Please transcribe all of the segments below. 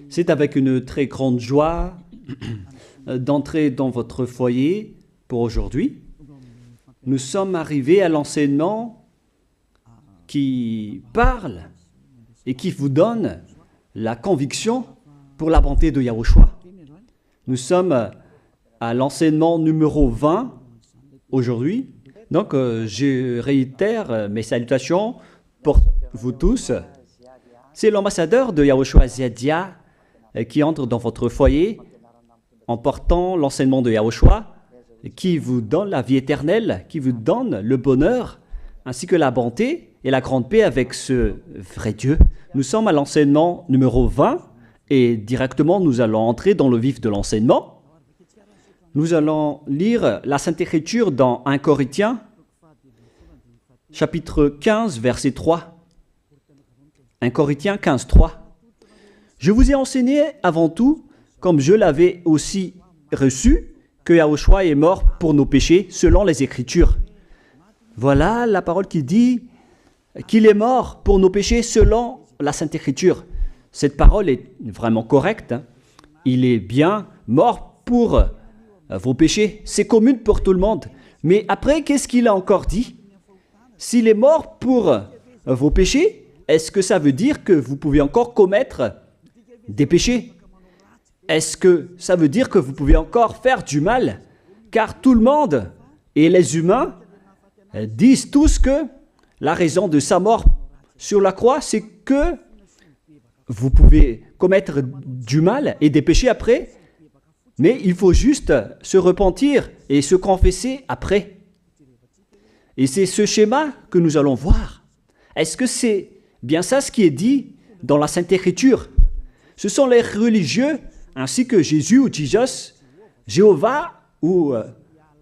C'est avec une très grande joie d'entrer dans votre foyer pour aujourd'hui. Nous sommes arrivés à l'enseignement qui parle et qui vous donne la conviction pour la bonté de Yahushua. Nous sommes à l'enseignement numéro 20 aujourd'hui. Donc, je réitère mes salutations pour vous tous. C'est l'ambassadeur de Yahushua Ziadia qui entre dans votre foyer en portant l'enseignement de Yahushua qui vous donne la vie éternelle, qui vous donne le bonheur ainsi que la bonté et la grande paix avec ce vrai Dieu. Nous sommes à l'enseignement numéro 20 et directement nous allons entrer dans le vif de l'enseignement. Nous allons lire la Sainte Écriture dans 1 Corinthiens, chapitre 15, verset 3. 1 Corinthiens 15, 3. Je vous ai enseigné avant tout, comme je l'avais aussi reçu, que Yahushua est mort pour nos péchés selon les Écritures. Voilà la parole qui dit qu'il est mort pour nos péchés selon la Sainte Écriture. Cette parole est vraiment correcte. Il est bien mort pour vos péchés. C'est commun pour tout le monde. Mais après, qu'est-ce qu'il a encore dit? S'il est mort pour vos péchés, est-ce que ça veut dire que vous pouvez encore commettre des péchés? Est-ce que ça veut dire que vous pouvez encore faire du mal? Car tout le monde et les humains disent tous que la raison de sa mort sur la croix, c'est que vous pouvez commettre du mal et des péchés après, mais il faut juste se repentir et se confesser après. Et c'est ce schéma que nous allons voir. Est-ce que c'est bien ça ce qui est dit dans la Sainte Écriture? Ce sont les religieux, ainsi que Jésus ou Jesus, Jéhovah ou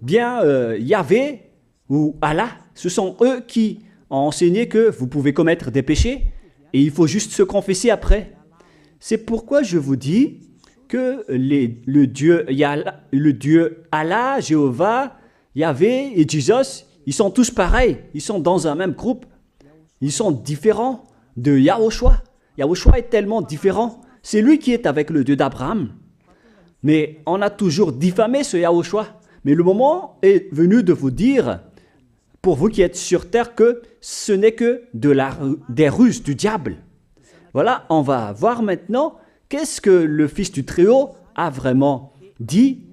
bien Yahvé ou Allah. Ce sont eux qui ont enseigné que vous pouvez commettre des péchés et il faut juste se confesser après. C'est pourquoi je vous dis que le Dieu Allah, Jéhovah, Yahvé et Jesus, ils sont tous pareils. Ils sont dans un même groupe. Ils sont différents de Yahushua. Yahushua est tellement différent. C'est lui qui est avec le Dieu d'Abraham. Mais on a toujours diffamé ce Yahushua. Mais le moment est venu de vous dire, pour vous qui êtes sur terre, que ce n'est que des ruses du diable. Voilà, on va voir maintenant qu'est-ce que le Fils du Très-Haut a vraiment dit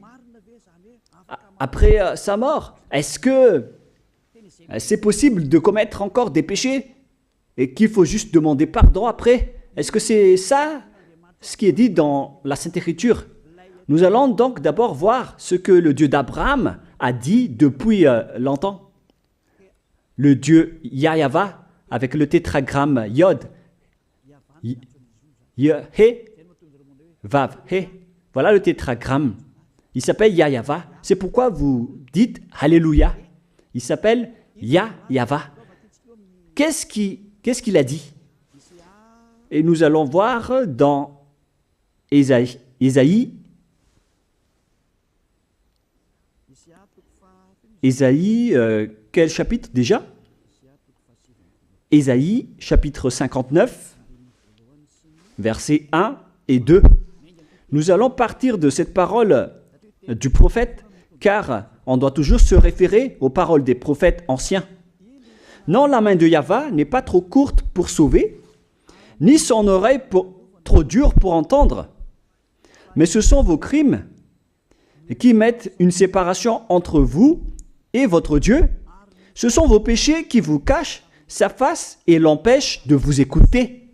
après sa mort. Est-ce que c'est possible de commettre encore des péchés et qu'il faut juste demander pardon après? Est-ce que c'est ça ce qui est dit dans la Sainte Écriture? Nous allons donc d'abord voir ce que le Dieu d'Abraham a dit depuis longtemps. Le Dieu Yahva avec le tétragramme Yod, He, Vav, He. Voilà le tétragramme. Il s'appelle Yahva. C'est pourquoi vous dites Alléluia. Il s'appelle Yahva. Qu'est-ce qu'il a dit? Et nous allons voir dans Ésaïe, quel chapitre déjà? Ésaïe, chapitre 59, versets 1 et 2. Nous allons partir de cette parole du prophète, car on doit toujours se référer aux paroles des prophètes anciens. Non, la main de Yahva n'est pas trop courte pour sauver, ni son oreille trop dure pour entendre. Mais ce sont vos crimes qui mettent une séparation entre vous et votre Dieu. Ce sont vos péchés qui vous cachent sa face et l'empêchent de vous écouter.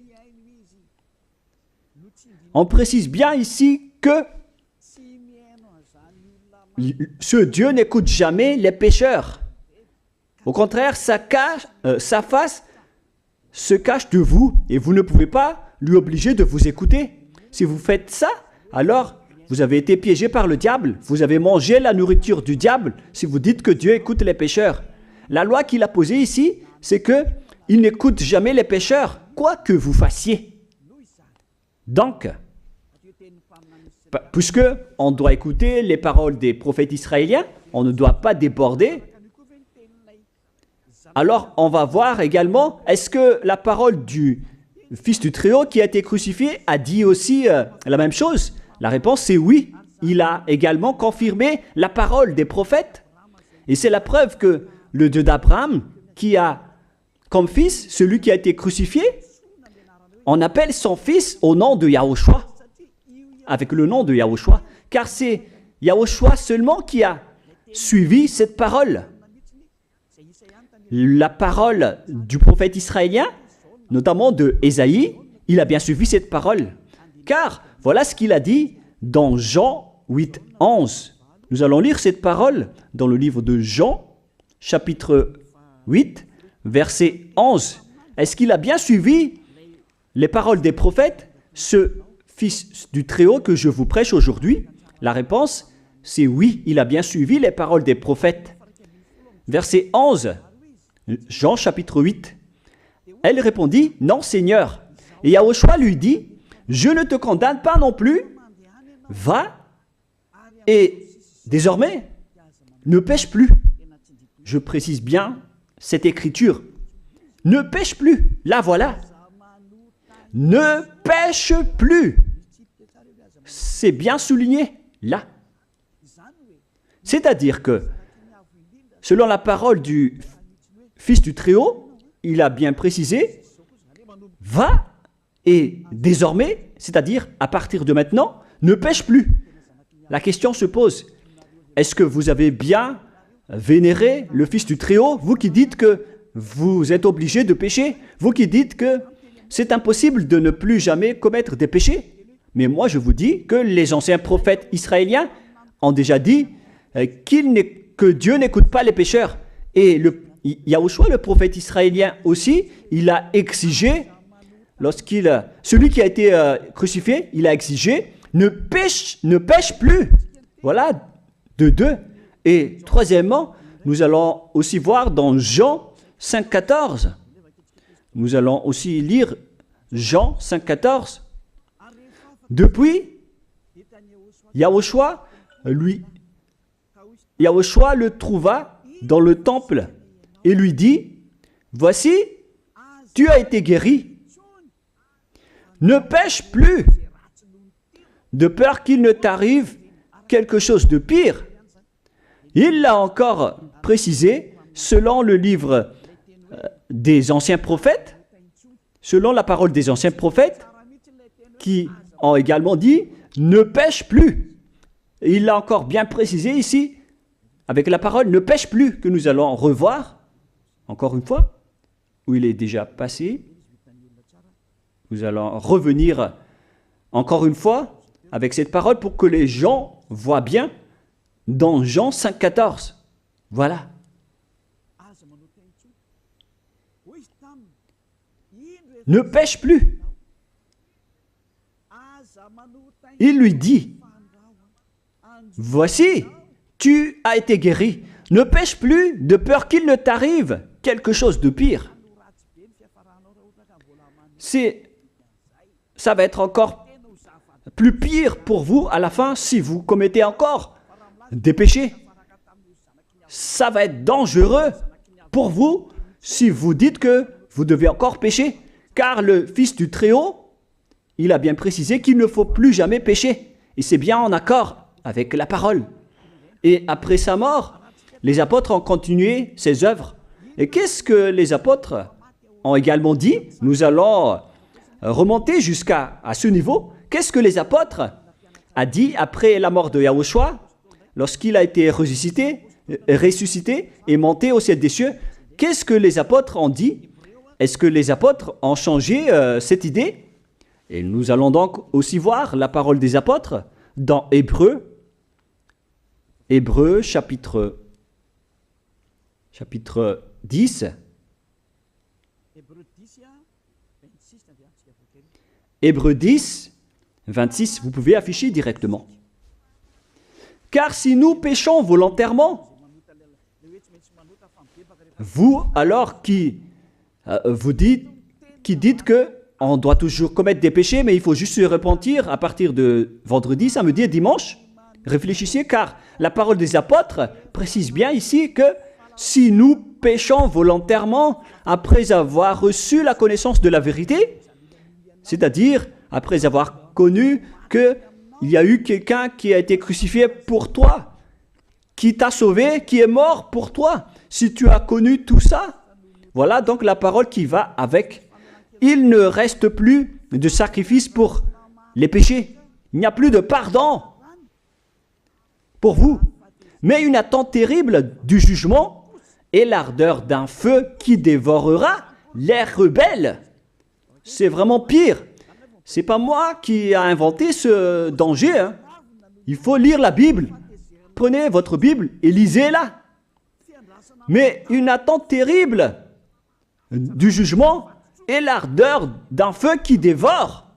On précise bien ici que ce Dieu n'écoute jamais les pécheurs. Au contraire, sa face se cache de vous et vous ne pouvez pas lui obliger de vous écouter. Si vous faites ça, alors vous avez été piégé par le diable. Vous avez mangé la nourriture du diable si vous dites que Dieu écoute les pécheurs. La loi qu'il a posée ici, c'est qu'il n'écoute jamais les pécheurs, quoi que vous fassiez. Donc, puisque on doit écouter les paroles des prophètes israéliens, on ne doit pas déborder. Alors, on va voir également, est-ce que la parole du Fils du Très-Haut qui a été crucifié a dit aussi la même chose? La réponse c'est oui. Il a également confirmé la parole des prophètes. Et c'est la preuve que le Dieu d'Abraham, qui a comme fils celui qui a été crucifié, on appelle son fils au nom de Yahushua, avec le nom de Yahushua, car c'est Yahushua seulement qui a suivi cette parole. La parole du prophète israélien, notamment de Ésaïe, il a bien suivi cette parole. Car voilà ce qu'il a dit dans Jean 8, 11. Nous allons lire cette parole dans le livre de Jean, chapitre 8, verset 11. Est-ce qu'il a bien suivi les paroles des prophètes, ce Fils du Très-Haut que je vous prêche aujourd'hui? La réponse, c'est oui, il a bien suivi les paroles des prophètes. Verset 11, Jean chapitre 8. Elle répondit, non Seigneur. Et Yahushua lui dit, je ne te condamne pas non plus, va et désormais ne pêche plus. Je précise bien cette écriture. Ne pêche plus, là voilà. Ne pêche plus. C'est bien souligné, là. C'est-à-dire que, selon la parole du Fils du Très-Haut, il a bien précisé, va et désormais, c'est-à-dire à partir de maintenant, ne pêche plus. La question se pose, est-ce que vous avez bien vénéré le Fils du Très-Haut, vous qui dites que vous êtes obligé de pécher, vous qui dites que c'est impossible de ne plus jamais commettre des péchés? Mais moi je vous dis que les anciens prophètes israéliens ont déjà dit que Dieu n'écoute pas les pécheurs. Et Yahushua, le prophète israélien aussi, il a exigé, celui qui a été crucifié, il a exigé, ne pêche plus. Voilà, de deux. Et troisièmement, nous allons aussi voir dans Jean 5,14. Nous allons aussi lire Jean 5,14. Depuis, Yahushua le trouva dans le temple et lui dit, voici, tu as été guéri. Ne pêche plus, de peur qu'il ne t'arrive quelque chose de pire. Il l'a encore précisé selon le livre des anciens prophètes, selon la parole des anciens prophètes, qui ont également dit « ne pêche plus ». Il l'a encore bien précisé ici, avec la parole « ne pêche plus » que nous allons revoir, encore une fois, où il est déjà passé. Nous allons revenir encore une fois avec cette parole pour que les gens voient bien dans Jean 5,14. Voilà. Ne pêche plus. Il lui dit, voici, tu as été guéri. Ne pêche plus de peur qu'il ne t'arrive quelque chose de pire. Ça va être encore plus pire pour vous à la fin si vous commettez encore des péchés. Ça va être dangereux pour vous si vous dites que vous devez encore pécher. Car le Fils du Très-Haut, il a bien précisé qu'il ne faut plus jamais pécher. Et c'est bien en accord avec la parole. Et après sa mort, les apôtres ont continué ses œuvres. Et qu'est-ce que les apôtres ont également dit? Nous allons remonter jusqu'à ce niveau. Qu'est-ce que les apôtres ont dit après la mort de Yahushua, lorsqu'il a été ressuscité et monté au ciel des cieux? Qu'est-ce que les apôtres ont dit? Est-ce que les apôtres ont changé cette idée? Et nous allons donc aussi voir la parole des apôtres dans Hébreux chapitre 10. Hébreux 10, 26, vous pouvez afficher directement. Car si nous péchons volontairement, vous alors qui dites que on doit toujours commettre des péchés, mais il faut juste se repentir à partir de vendredi, samedi et dimanche. Réfléchissez, car la parole des apôtres précise bien ici que si nous péchons volontairement après avoir reçu la connaissance de la vérité, C'est-à-dire, après avoir connu qu'il y a eu quelqu'un qui a été crucifié pour toi, qui t'a sauvé, qui est mort pour toi. Si tu as connu tout ça, voilà donc la parole qui va avec. Il ne reste plus de sacrifice pour les péchés. Il n'y a plus de pardon pour vous. Mais une attente terrible du jugement et l'ardeur d'un feu qui dévorera les rebelles. C'est vraiment pire. C'est pas moi qui ai inventé ce danger. Hein. Il faut lire la Bible. Prenez votre Bible et lisez-la. Mais une attente terrible du jugement et l'ardeur d'un feu qui dévore.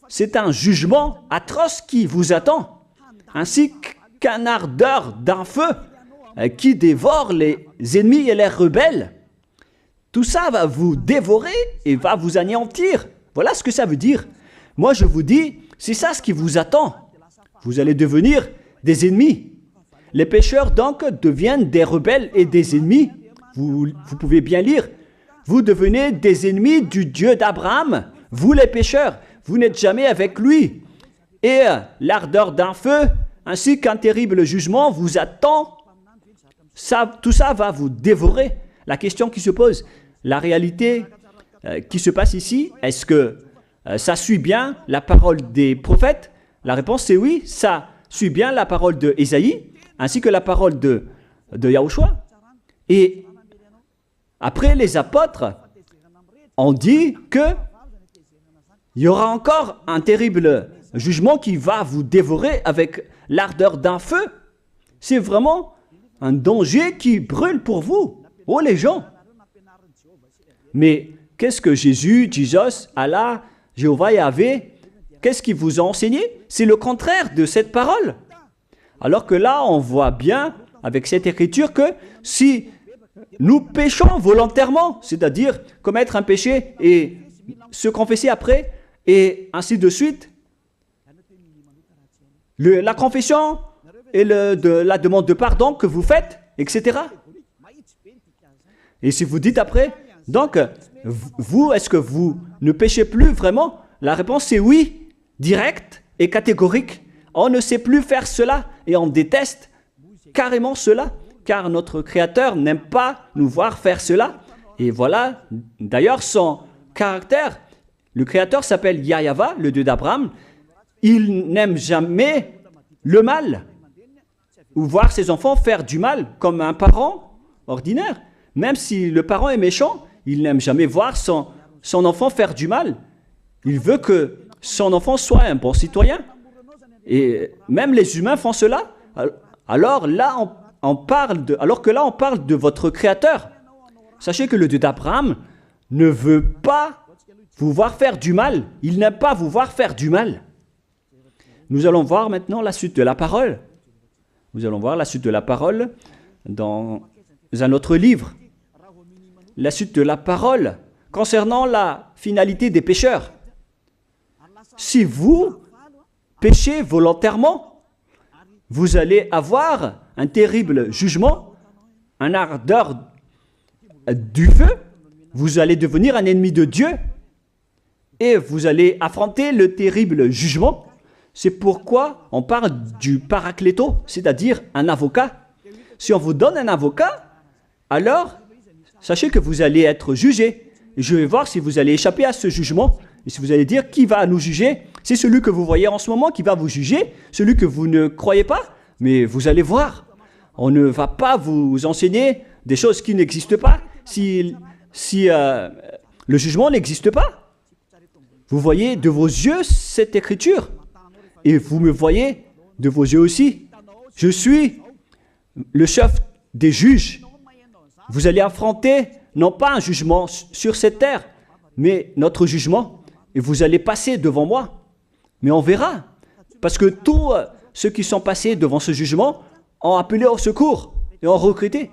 C'est un jugement atroce qui vous attend, ainsi qu'une ardeur d'un feu qui dévore les ennemis et les rebelles. Tout ça va vous dévorer et va vous anéantir. Voilà ce que ça veut dire. Moi, je vous dis, c'est ça ce qui vous attend. Vous allez devenir des ennemis. Les pécheurs, donc, deviennent des rebelles et des ennemis. Vous pouvez bien lire. Vous devenez des ennemis du Dieu d'Abraham. Vous, les pécheurs, vous n'êtes jamais avec lui. Et l'ardeur d'un feu, ainsi qu'un terrible jugement, vous attend. Tout ça va vous dévorer. La question qui se pose, la réalité qui se passe ici, est-ce que ça suit bien la parole des prophètes? La réponse c'est oui, ça suit bien la parole de Ésaïe, ainsi que la parole de Yahushua. Et après, les apôtres ont dit qu'il y aura encore un terrible jugement qui va vous dévorer avec l'ardeur d'un feu. C'est vraiment un danger qui brûle pour vous. Oh les gens! Mais qu'est-ce que Jésus, Allah, Jéhovah, Yahvé, qu'est-ce qu'ils vous ont enseigné? C'est le contraire de cette parole. Alors que là, on voit bien avec cette écriture que si nous péchons volontairement, c'est-à-dire commettre un péché et se confesser après, et ainsi de suite, la confession et la demande de pardon que vous faites, etc. Et si vous dites après, donc, vous, est-ce que vous ne péchez plus vraiment? La réponse est oui, directe et catégorique. On ne sait plus faire cela et on déteste carrément cela, car notre Créateur n'aime pas nous voir faire cela. Et voilà, d'ailleurs, son caractère, le Créateur s'appelle Yahva, le Dieu d'Abraham. Il n'aime jamais le mal, ou voir ses enfants faire du mal, comme un parent ordinaire. Même si le parent est méchant, il n'aime jamais voir son enfant faire du mal. Il veut que son enfant soit un bon citoyen. Et même les humains font cela. Alors que là, on parle de votre Créateur. Sachez que le Dieu d'Abraham ne veut pas vous voir faire du mal. Il n'aime pas vous voir faire du mal. Nous allons voir maintenant la suite de la parole. Nous allons voir la suite de la parole dans un autre livre. La suite de la parole concernant la finalité des pécheurs. Si vous péchez volontairement, vous allez avoir un terrible jugement, un ardeur du feu, vous allez devenir un ennemi de Dieu et vous allez affronter le terrible jugement. C'est pourquoi on parle du paracléto, c'est-à-dire un avocat. Si on vous donne un avocat, alors sachez que vous allez être jugé. Et je vais voir si vous allez échapper à ce jugement. Et si vous allez dire qui va nous juger, c'est celui que vous voyez en ce moment qui va vous juger, celui que vous ne croyez pas. Mais vous allez voir, on ne va pas vous enseigner des choses qui n'existent pas si le jugement n'existe pas. Vous voyez de vos yeux cette écriture et vous me voyez de vos yeux aussi. Je suis le chef des juges. Vous allez affronter non pas un jugement sur cette terre, mais notre jugement. Et vous allez passer devant moi. Mais on verra. Parce que tous ceux qui sont passés devant ce jugement ont appelé au secours et ont recruté.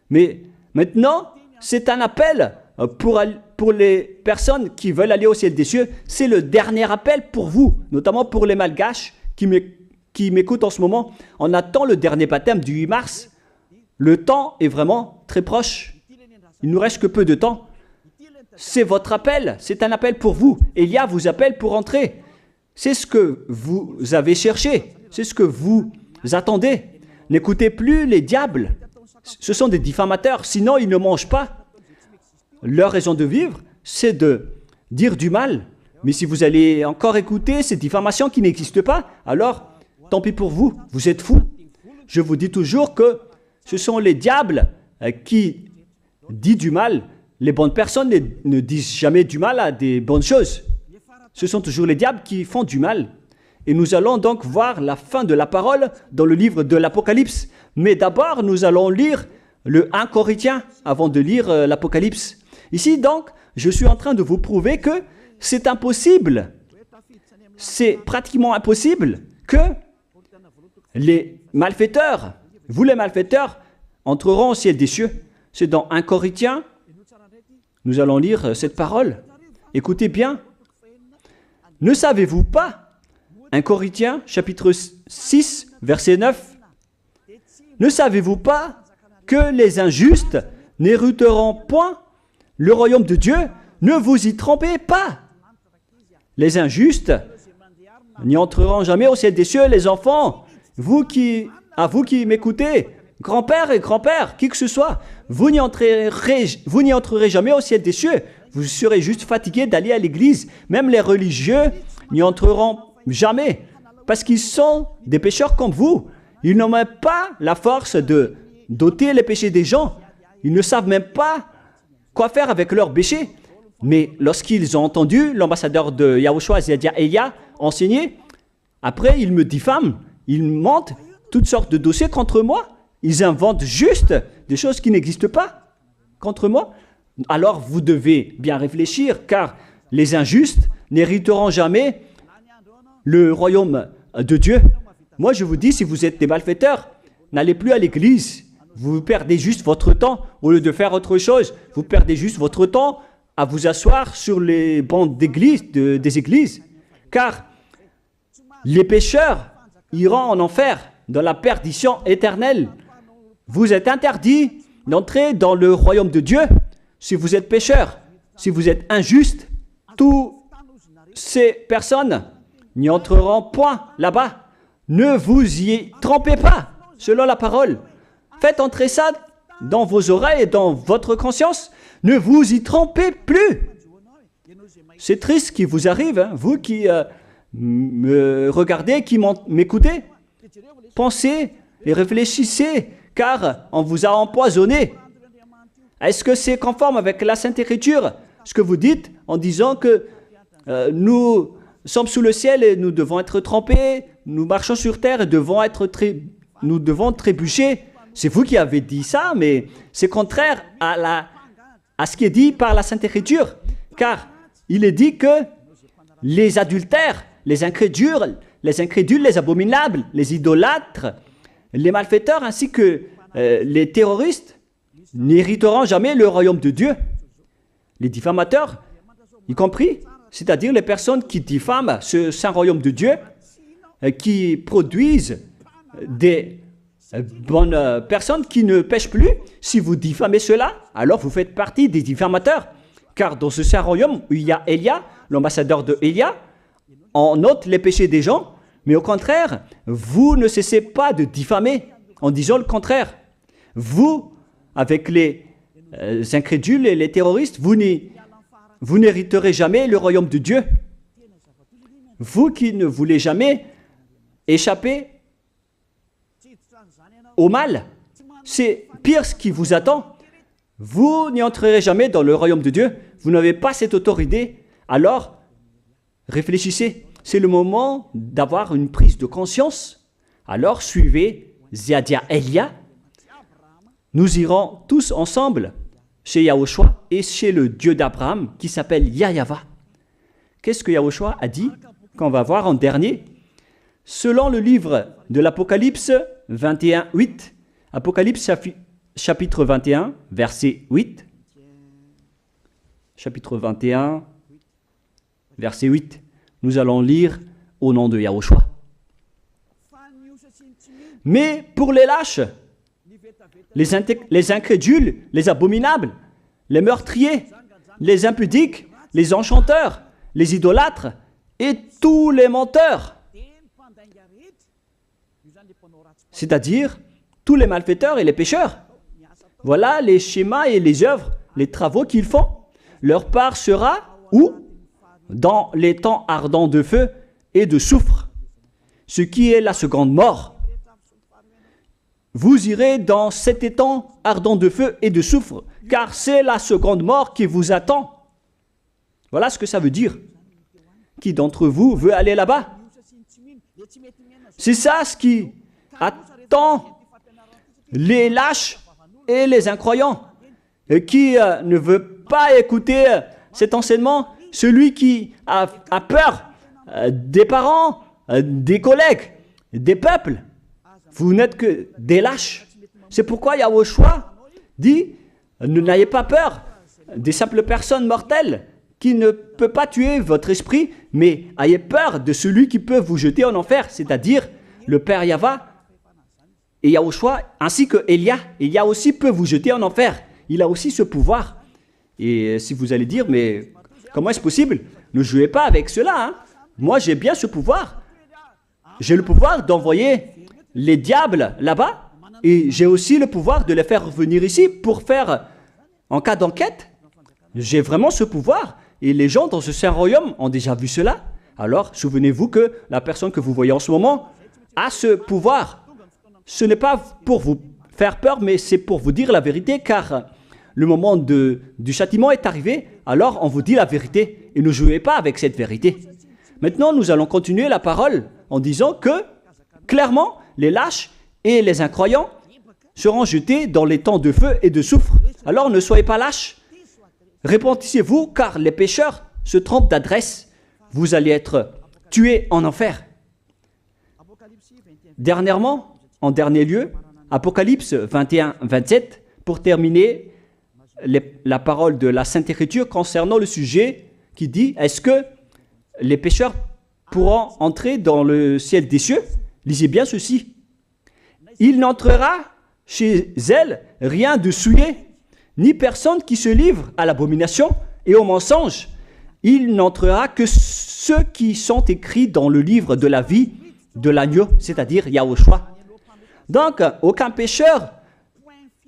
Mais maintenant, c'est un appel pour les personnes qui veulent aller au ciel des cieux. C'est le dernier appel pour vous, notamment pour les Malgaches qui m'écoutent en ce moment. On attend le dernier baptême du 8 mars. Le temps est vraiment très proche. Il ne nous reste que peu de temps. c'est votre appel, c'est un appel pour vous. Élia vous appelle pour entrer. C'est ce que vous avez cherché, c'est ce que vous attendez. N'écoutez plus les diables, ce sont des diffamateurs, sinon ils ne mangent pas. Leur raison de vivre, c'est de dire du mal. Mais si vous allez encore écouter ces diffamations qui n'existent pas, alors tant pis pour vous, vous êtes fous. Je vous dis toujours que ce sont les diables qui disent du mal. Les bonnes personnes ne disent jamais du mal à des bonnes choses. Ce sont toujours les diables qui font du mal. Et nous allons donc voir la fin de la parole dans le livre de l'Apocalypse. Mais d'abord, nous allons lire le 1 Corinthiens avant de lire l'Apocalypse. Ici, donc, je suis en train de vous prouver que c'est impossible. C'est pratiquement impossible que les malfaiteurs, vous les malfaiteurs, entreront au ciel des cieux. C'est dans 1 Corinthiens. Nous allons lire cette parole. Écoutez bien. Ne savez-vous pas, 1 Corinthiens, chapitre 6, verset 9, ne savez-vous pas que les injustes n'hériteront point le royaume de Dieu? Ne vous y trompez pas. Les injustes n'y entreront jamais au ciel des cieux. Les enfants, vous qui m'écoutez, grand-père et grand-père, qui que ce soit, vous n'y entrerez jamais au ciel des cieux. Vous serez juste fatigué d'aller à l'église. Même les religieux n'y entreront jamais parce qu'ils sont des pécheurs comme vous. Ils n'ont même pas la force de d'ôter les péchés des gens. Ils ne savent même pas quoi faire avec leurs péchés. Mais lorsqu'ils ont entendu l'ambassadeur de Yahushua, c'est-à-dire Elia, enseigner, après ils me diffament, ils mentent toutes sortes de dossiers contre moi. Ils inventent juste des choses qui n'existent pas contre moi. Alors vous devez bien réfléchir, car les injustes n'hériteront jamais le royaume de Dieu. Moi je vous dis, si vous êtes des malfaiteurs, n'allez plus à l'église. Vous perdez juste votre temps au lieu de faire autre chose. Vous perdez juste votre temps à vous asseoir sur les bancs d'église, des églises. Car les pécheurs iront en enfer, dans la perdition éternelle. Vous êtes interdit d'entrer dans le royaume de Dieu si vous êtes pécheur, si vous êtes injuste. Toutes ces personnes n'y entreront point là-bas. Ne vous y trompez pas, selon la parole. Faites entrer ça dans vos oreilles et dans votre conscience. Ne vous y trompez plus. C'est triste ce qui vous arrive, hein, vous qui me regardez, qui m'écoutez. Pensez et réfléchissez, car on vous a empoisonné. Est-ce que c'est conforme avec la Sainte Écriture, ce que vous dites en disant que nous sommes sous le ciel et nous devons être trempés, nous marchons sur terre et nous devons trébucher? C'est vous qui avez dit ça, mais c'est contraire à ce qui est dit par la Sainte Écriture, car il est dit que les adultères, les incrédules, les abominables, les idolâtres, les malfaiteurs ainsi que les terroristes n'hériteront jamais le royaume de Dieu. Les diffamateurs, y compris, c'est-à-dire les personnes qui diffament ce saint royaume de Dieu, qui produisent des bonnes personnes qui ne pêchent plus. Si vous diffamez cela, alors vous faites partie des diffamateurs. Car dans ce saint royaume où il y a Elia, l'ambassadeur de Elia, on note les péchés des gens, mais au contraire, vous ne cessez pas de diffamer en disant le contraire. Vous, avec les incrédules et les terroristes, vous n'hériterez jamais le royaume de Dieu. Vous qui ne voulez jamais échapper au mal, c'est pire ce qui vous attend. Vous n'y entrerez jamais dans le royaume de Dieu. Vous n'avez pas cette autorité. Alors, réfléchissez. C'est le moment d'avoir une prise de conscience. Alors, suivez Ziadia Elia. Nous irons tous ensemble chez Yahushua et chez le Dieu d'Abraham qui s'appelle Yahava. Qu'est-ce que Yahushua a dit qu'on va voir en dernier? Selon le livre de l'Apocalypse 21, 8, Apocalypse chapitre 21, verset 8, chapitre 21, verset 8, nous allons lire au nom de Yahushua. Mais pour les lâches, les incrédules, les abominables, les meurtriers, les impudiques, les enchanteurs, les idolâtres et tous les menteurs. C'est-à-dire tous les malfaiteurs et les pécheurs. Voilà les schémas et les œuvres, les travaux qu'ils font. Leur part sera où? Dans les temps ardents de feu et de soufre, ce qui est la seconde mort. Vous irez dans cet étang ardent de feu et de soufre, car c'est la seconde mort qui vous attend. Voilà ce que ça veut dire. Qui d'entre vous veut aller là-bas? C'est ça ce qui attend les lâches et les incroyants. Et qui ne veut pas écouter cet enseignement? Celui qui a peur des parents, des collègues, des peuples. Vous n'êtes que des lâches. C'est pourquoi Yahushua dit, ne n'ayez pas peur des simples personnes mortelles qui ne peut pas tuer votre esprit, mais ayez peur de celui qui peut vous jeter en enfer, c'est-à-dire le Père Yahva et Yahushua, ainsi que Elia. Elia aussi peut vous jeter en enfer. Il a aussi ce pouvoir. Et si vous allez dire, mais comment est-ce possible? Ne jouez pas avec cela. Hein? Moi, j'ai bien ce pouvoir. J'ai le pouvoir d'envoyer les diables là-bas. Et j'ai aussi le pouvoir de les faire revenir ici pour faire, en cas d'enquête. J'ai vraiment ce pouvoir. Et les gens dans ce saint royaume ont déjà vu cela. Alors, souvenez-vous que la personne que vous voyez en ce moment a ce pouvoir. Ce n'est pas pour vous faire peur, mais c'est pour vous dire la vérité, car le moment du châtiment est arrivé, alors on vous dit la vérité, et ne jouez pas avec cette vérité. Maintenant, nous allons continuer la parole en disant que, clairement, les lâches et les incroyants seront jetés dans les temps de feu et de soufre. Alors ne soyez pas lâches, répentissez-vous, car les pécheurs se trompent d'adresse. Vous allez être tués en enfer. Dernièrement, en dernier lieu, Apocalypse 21-27, pour terminer la parole de la Sainte Écriture concernant le sujet qui dit, est-ce que les pécheurs pourront entrer dans le ciel des cieux? Lisez bien ceci. Il n'entrera chez elle rien de souillé, ni personne qui se livre à l'abomination et au mensonge. Il n'entrera que ceux qui sont écrits dans le livre de la vie de l'agneau, c'est-à-dire Yahushua. Donc, aucun pécheur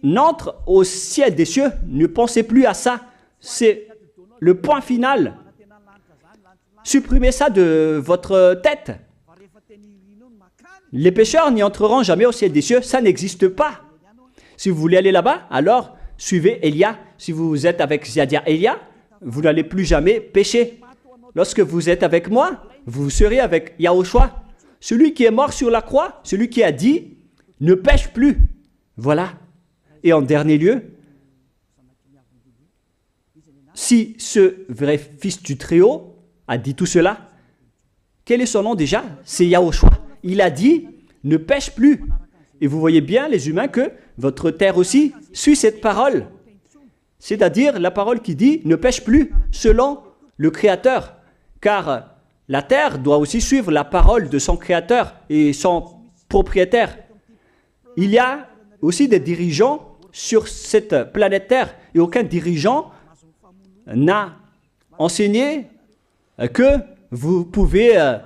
n'entre au ciel des cieux. Ne pensez plus à ça. C'est le point final. Supprimez ça de votre tête. Les pécheurs n'y entreront jamais au ciel des cieux. Ça n'existe pas. Si vous voulez aller là-bas, alors suivez Elia. Si vous êtes avec Ziadia Elia, vous n'allez plus jamais pécher. Lorsque vous êtes avec moi, vous serez avec Yahushua. Celui qui est mort sur la croix, celui qui a dit, ne pêche plus. Voilà. Et en dernier lieu, si ce vrai fils du Très-Haut a dit tout cela, quel est son nom déjà? C'est Yahushua. Il a dit, ne pêche plus. Et vous voyez bien, les humains, que votre terre aussi suit cette parole. C'est-à-dire la parole qui dit, ne pêche plus, selon le Créateur. Car la terre doit aussi suivre la parole de son Créateur et son propriétaire. Il y a aussi des dirigeants sur cette planète Terre et aucun dirigeant n'a enseigné que vous pouvez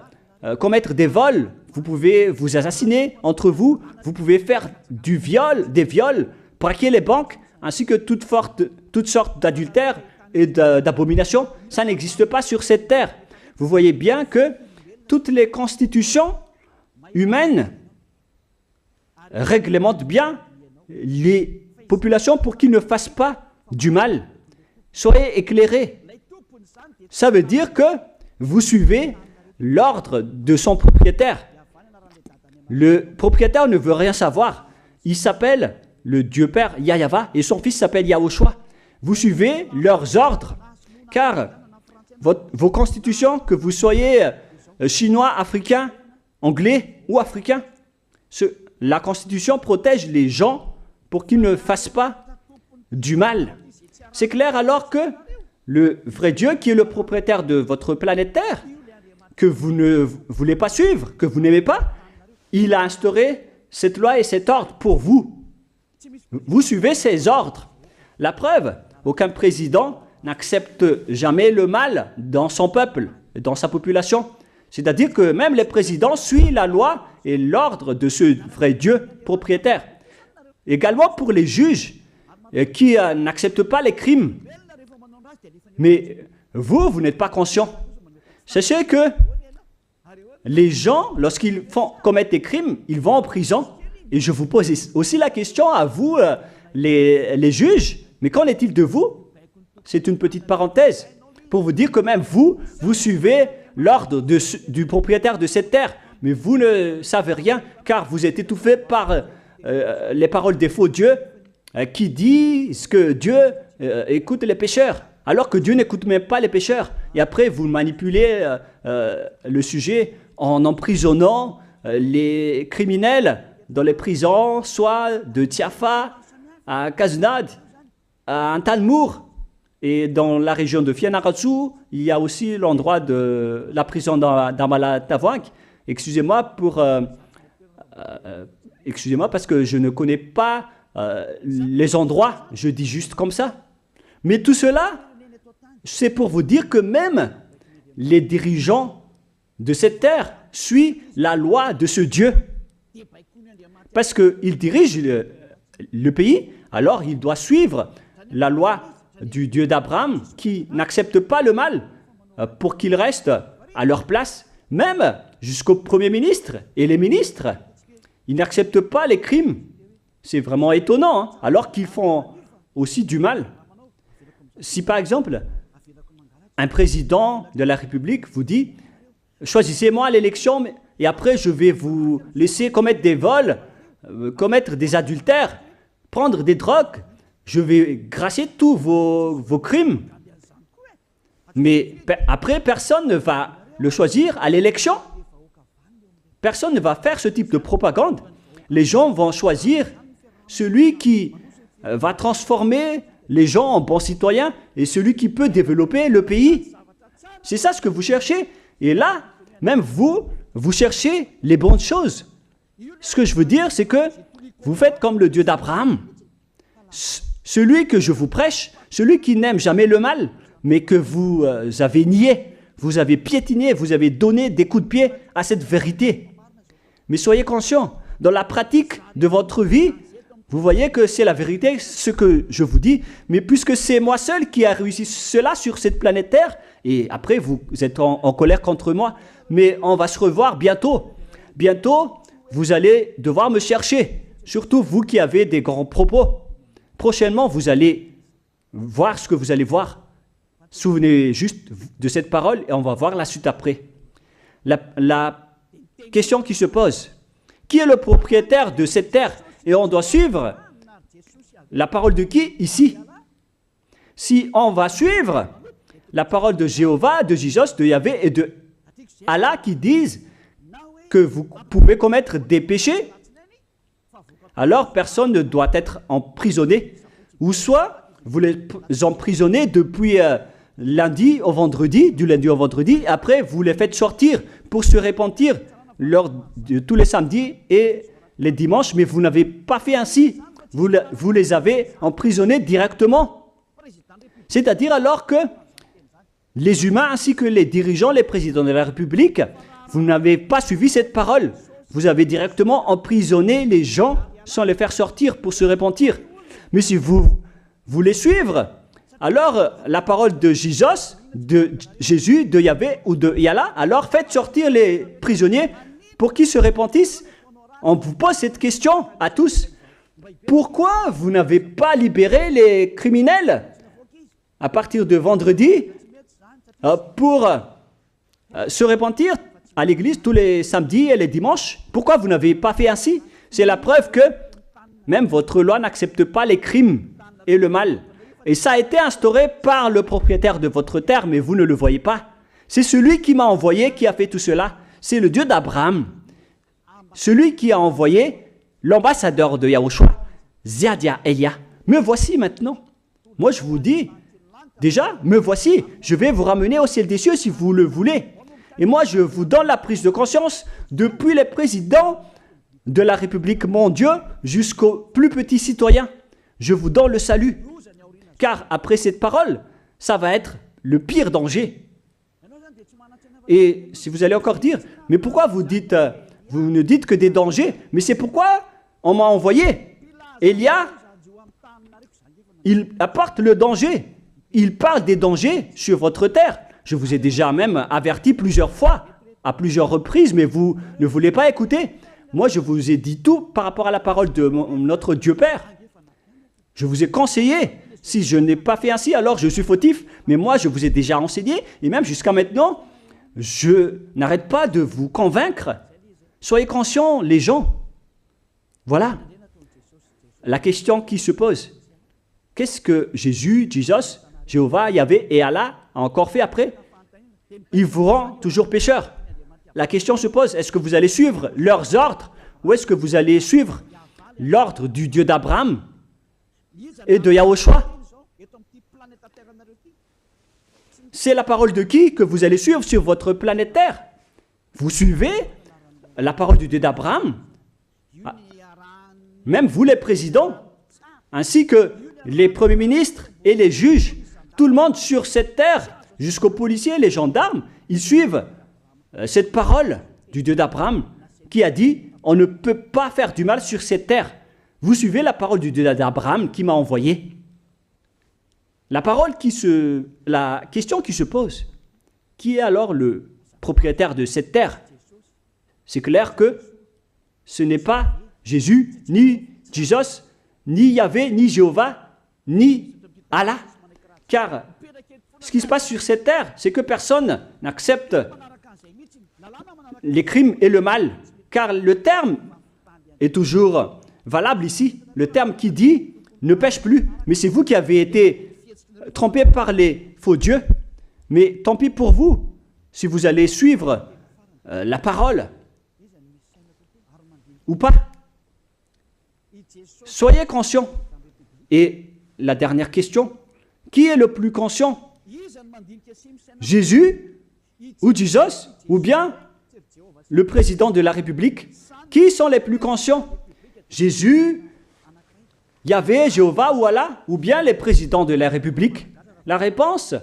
commettre des vols, vous pouvez vous assassiner entre vous, vous pouvez faire des viols, braquer les banques, ainsi que toutes sortes d'adultères et d'abominations. Ça n'existe pas sur cette terre. Vous voyez bien que toutes les constitutions humaines réglementent bien les populations pour qu'ils ne fassent pas du mal. Soyez éclairés. Ça veut dire que vous suivez l'ordre de son propriétaire. Le propriétaire ne veut rien savoir. Il s'appelle le Dieu Père Yahva et son fils s'appelle Yahushua. Vous suivez leurs ordres, car vos constitutions, que vous soyez chinois, africain, anglais ou africain, la constitution protège les gens pour qu'ils ne fassent pas du mal. C'est clair alors que le vrai Dieu, qui est le propriétaire de votre planète Terre, que vous ne voulez pas suivre, que vous n'aimez pas, il a instauré cette loi et cet ordre pour vous. Vous suivez ces ordres. La preuve, aucun président n'accepte jamais le mal dans son peuple, dans sa population. C'est-à-dire que même les présidents suivent la loi et l'ordre de ce vrai Dieu propriétaire. Également pour les juges qui n'acceptent pas les crimes. Mais vous n'êtes pas conscient. Sachez que les gens, lorsqu'ils commettent des crimes, ils vont en prison. Et je vous pose aussi la question à vous, les juges, mais qu'en est-il de vous? C'est une petite parenthèse pour vous dire que même vous suivez l'ordre du propriétaire de cette terre, mais vous ne savez rien car vous êtes étouffé par les paroles des faux dieux qui disent que Dieu écoute les pécheurs, alors que Dieu n'écoute même pas les pécheurs. Et après, vous manipulez le sujet en emprisonnant les criminels dans les prisons, soit de Tiafa à Kaznad, à Antalmour. Et dans la région de Fianarantsoa, il y a aussi l'endroit de la prison d'Amala-Tavank. Excusez-moi parce que je ne connais pas les endroits, je dis juste comme ça. Mais tout cela, c'est pour vous dire que même les dirigeants de cette terre suivent la loi de ce Dieu. Parce qu'ils dirigent le pays, alors il doit suivre la loi du Dieu d'Abraham qui n'accepte pas le mal pour qu'ils restent à leur place, même jusqu'au Premier ministre et les ministres. Ils n'acceptent pas les crimes. C'est vraiment étonnant, hein, alors qu'ils font aussi du mal. Si par exemple, un président de la République vous dit « Choisissez-moi à l'élection et après je vais vous laisser commettre des vols, commettre des adultères, prendre des drogues, je vais grâcer tous vos crimes. » Mais après, personne ne va le choisir à l'élection. Personne ne va faire ce type de propagande. Les gens vont choisir celui qui va transformer les gens en bons citoyens et celui qui peut développer le pays. C'est ça ce que vous cherchez. Et là, même vous cherchez les bonnes choses. Ce que je veux dire, c'est que vous faites comme le Dieu d'Abraham. Celui que je vous prêche, celui qui n'aime jamais le mal, mais que vous avez nié, vous avez piétiné, vous avez donné des coups de pied à cette vérité. Mais soyez conscients, dans la pratique de votre vie, vous voyez que c'est la vérité, ce que je vous dis, mais puisque c'est moi seul qui a réussi cela sur cette planète Terre, et après vous êtes en colère contre moi, mais on va se revoir bientôt. Bientôt, vous allez devoir me chercher, surtout vous qui avez des grands propos. Prochainement, vous allez voir ce que vous allez voir. Souvenez juste de cette parole et on va voir la suite après. La question qui se pose, qui est le propriétaire de cette terre? Et on doit suivre la parole de qui ici? Si on va suivre la parole de Jéhovah, de Jésus, de Yahvé et de Allah qui disent que vous pouvez commettre des péchés, alors personne ne doit être emprisonné. Ou soit vous les emprisonnez depuis lundi au vendredi, du lundi au vendredi, et après vous les faites sortir pour se repentir lors de tous les samedis et les dimanches, mais vous n'avez pas fait ainsi. Vous les avez emprisonnés directement. C'est-à-dire alors que les humains ainsi que les dirigeants, les présidents de la République, vous n'avez pas suivi cette parole. Vous avez directement emprisonné les gens sans les faire sortir pour se repentir. Mais si vous voulez suivre, alors la parole de Jésus, de Yahvé ou de Yallah, alors faites sortir les prisonniers pour qu'ils se repentissent. On vous pose cette question à tous. Pourquoi vous n'avez pas libéré les criminels à partir de vendredi pour se repentir à l'église tous les samedis et les dimanches? Pourquoi vous n'avez pas fait ainsi? C'est la preuve que même votre loi n'accepte pas les crimes et le mal. Et ça a été instauré par le propriétaire de votre terre, mais vous ne le voyez pas. C'est celui qui m'a envoyé qui a fait tout cela. C'est le Dieu d'Abraham. Celui qui a envoyé l'ambassadeur de Yahushua, Ziadia Elia. Me voici maintenant. Moi, je vous dis, déjà, me voici. Je vais vous ramener au ciel des cieux si vous le voulez. Et moi, je vous donne la prise de conscience depuis les présidents de la République, mon Dieu, jusqu'aux plus petits citoyens. Je vous donne le salut. Car après cette parole, ça va être le pire danger. Et si vous allez encore dire, mais pourquoi vous ne dites que des dangers? Mais c'est pourquoi on m'a envoyé. Élia, il apporte le danger. Il parle des dangers sur votre terre. Je vous ai déjà même averti plusieurs fois, à plusieurs reprises, mais vous ne voulez pas écouter. Moi, je vous ai dit tout par rapport à la parole de notre Dieu Père. Je vous ai conseillé. Si je n'ai pas fait ainsi, alors je suis fautif. Mais moi, je vous ai déjà enseigné. Et même jusqu'à maintenant, je n'arrête pas de vous convaincre. Soyez conscients, les gens. Voilà la question qui se pose. Qu'est-ce que Jesus, Jéhovah, Yahvé et Allah a encore fait après? Ils vous rendent toujours pécheurs. La question se pose, est-ce que vous allez suivre leurs ordres ou est-ce que vous allez suivre l'ordre du Dieu d'Abraham et de Yahushua? C'est la parole de qui que vous allez suivre sur votre planète Terre? Vous suivez la parole du Dieu d'Abraham? Même vous les présidents, ainsi que les premiers ministres et les juges, tout le monde sur cette terre, jusqu'aux policiers et les gendarmes, ils suivent cette parole du Dieu d'Abraham qui a dit, on ne peut pas faire du mal sur cette terre. Vous suivez la parole du Dieu d'Abraham qui m'a envoyé. La question qui se pose, qui est alors le propriétaire de cette terre? C'est clair que ce n'est pas Jésus, ni Jesus, ni Yahvé, ni Jéhovah, ni Allah. Car ce qui se passe sur cette terre, c'est que personne n'accepte les crimes et le mal. Car le terme est toujours valable ici. Le terme qui dit « ne pêche plus ». Mais c'est vous qui avez été trompés par les faux dieux. Mais tant pis pour vous, si vous allez suivre la parole ou pas. Soyez conscients. Et la dernière question, qui est le plus conscient? Jésus ou Jesus ou bien le président de la République? Qui sont les plus conscients? Jésus, Yahvé, Jéhovah ou Allah ou bien les présidents de la République? La réponse,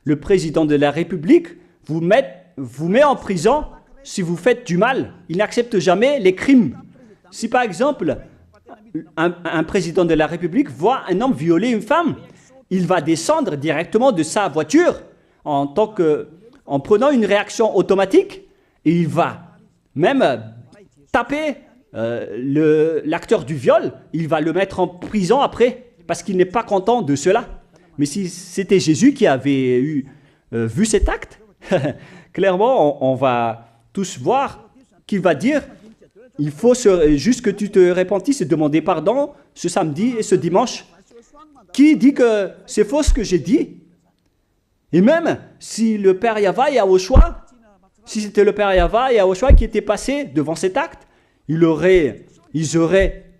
le président de la République vous met en prison si vous faites du mal. Il n'accepte jamais les crimes. Si par exemple, un président de la République voit un homme violer une femme, il va descendre directement de sa voiture en prenant une réaction automatique et il va même taper l'acteur du viol, il va le mettre en prison après parce qu'il n'est pas content de cela. Mais si c'était Jésus qui avait vu cet acte, clairement on va tous voir qu'il va dire: il faut juste que tu te repentisses et demander pardon ce samedi et ce dimanche. Qui dit que c'est faux ce que j'ai dit? Et même si le Père Yahvé et Yahushua, si c'était le Père Yahvé et Yahushua qui étaient passés devant cet acte, ils auraient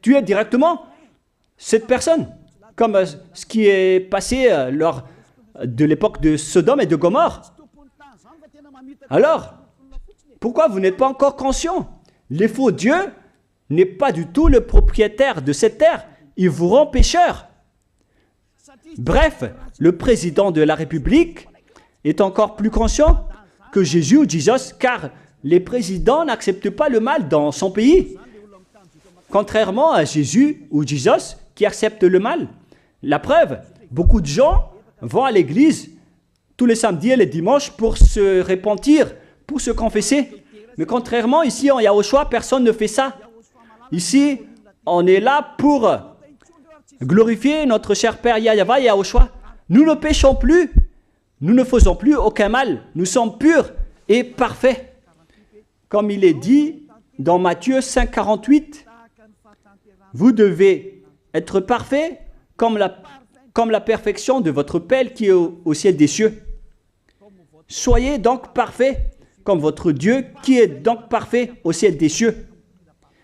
tué directement cette personne, comme ce qui est passé lors de l'époque de Sodome et de Gomorrhe. Alors, pourquoi vous n'êtes pas encore conscient? Les faux dieux n'est pas du tout le propriétaire de cette terre. Il vous rend pécheur. Bref, le président de la République est encore plus conscient que Jésus ou Jesus, car les présidents n'acceptent pas le mal dans son pays. Contrairement à Jésus ou Jesus qui acceptent le mal. La preuve, beaucoup de gens vont à l'église tous les samedis et les dimanches pour se repentir, pour se confesser. Mais contrairement, ici en Yahushua, personne ne fait ça. Ici, on est là pour glorifier notre cher Père Yahvé et Yahushua. Nous ne péchons plus, nous ne faisons plus aucun mal. Nous sommes purs et parfaits. Comme il est dit dans Matthieu 5,48, vous devez être parfaits comme la perfection de votre Père qui est au ciel des cieux. Soyez donc parfaits comme votre Dieu qui est donc parfait au ciel des cieux.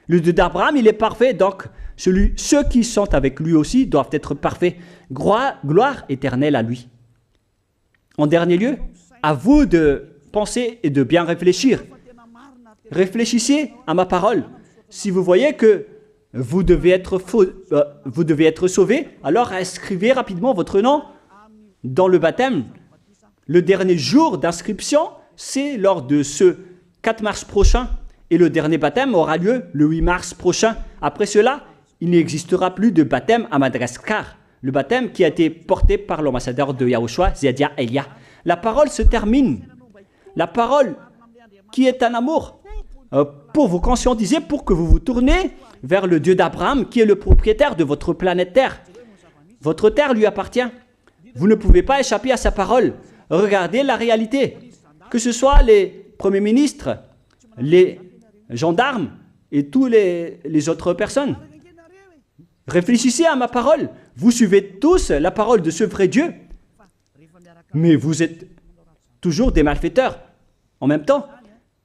Le Dieu d'Abraham, il est parfait, donc ceux qui sont avec lui aussi doivent être parfaits. Gloire éternelle à lui. En dernier lieu, à vous de penser et de bien réfléchir. Réfléchissez à ma parole. Si vous voyez que vous devez être sauvés, alors inscrivez rapidement votre nom dans le baptême, le dernier jour d'inscription, c'est lors de ce 4 mars prochain. Et le dernier baptême aura lieu le 8 mars prochain. Après cela, il n'existera plus de baptême à Madagascar. Le baptême qui a été porté par l'ambassadeur de Yahushua, Ziadia Elia. La parole se termine. La parole qui est un amour pour vous conscientiser, pour que vous vous tournez vers le Dieu d'Abraham qui est le propriétaire de votre planète Terre. Votre terre lui appartient. Vous ne pouvez pas échapper à sa parole. Regardez la réalité. Que ce soit les premiers ministres, les gendarmes et toutes les autres personnes. Réfléchissez à ma parole. Vous suivez tous la parole de ce vrai Dieu. Mais vous êtes toujours des malfaiteurs en même temps.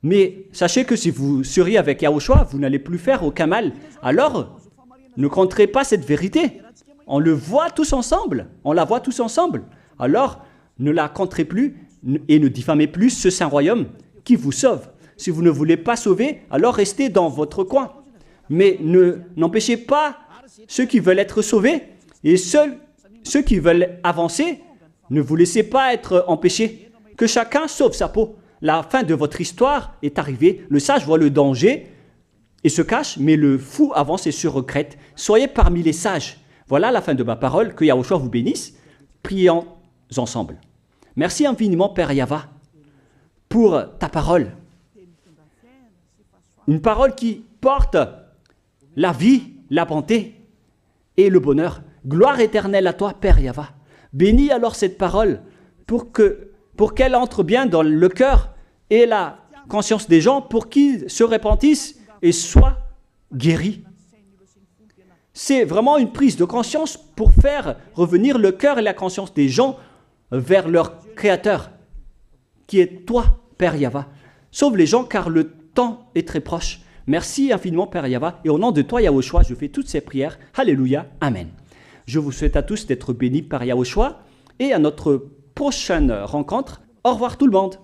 Mais sachez que si vous seriez avec Yahushua, vous n'allez plus faire aucun mal. Alors, ne compterez pas cette vérité. On le voit tous ensemble. On la voit tous ensemble. Alors, ne la compterez plus et ne diffamez plus ce saint royaume qui vous sauve. Si vous ne voulez pas sauver, alors restez dans votre coin. Mais n'empêchez pas ceux qui veulent être sauvés et ceux qui veulent avancer, ne vous laissez pas être empêchés. Que chacun sauve sa peau. La fin de votre histoire est arrivée. Le sage voit le danger et se cache, mais le fou avance et se regrette. Soyez parmi les sages. Voilà la fin de ma parole. Que Yahushua vous bénisse. Prions ensemble. Merci infiniment, Père Yahva, pour ta parole. Une parole qui porte la vie, la bonté et le bonheur. Gloire éternelle à toi, Père Yahva. Bénis alors cette parole pour qu'elle entre bien dans le cœur et la conscience des gens pour qu'ils se repentissent et soient guéris. C'est vraiment une prise de conscience pour faire revenir le cœur et la conscience des gens vers leur Créateur, qui est toi, Père Yahva. Sauve les gens car le temps est très proche. Merci infiniment, Père Yahva. Et au nom de toi, Yahushua, je fais toutes ces prières. Alléluia. Amen. Je vous souhaite à tous d'être bénis par Yahushua et à notre prochaine rencontre. Au revoir tout le monde.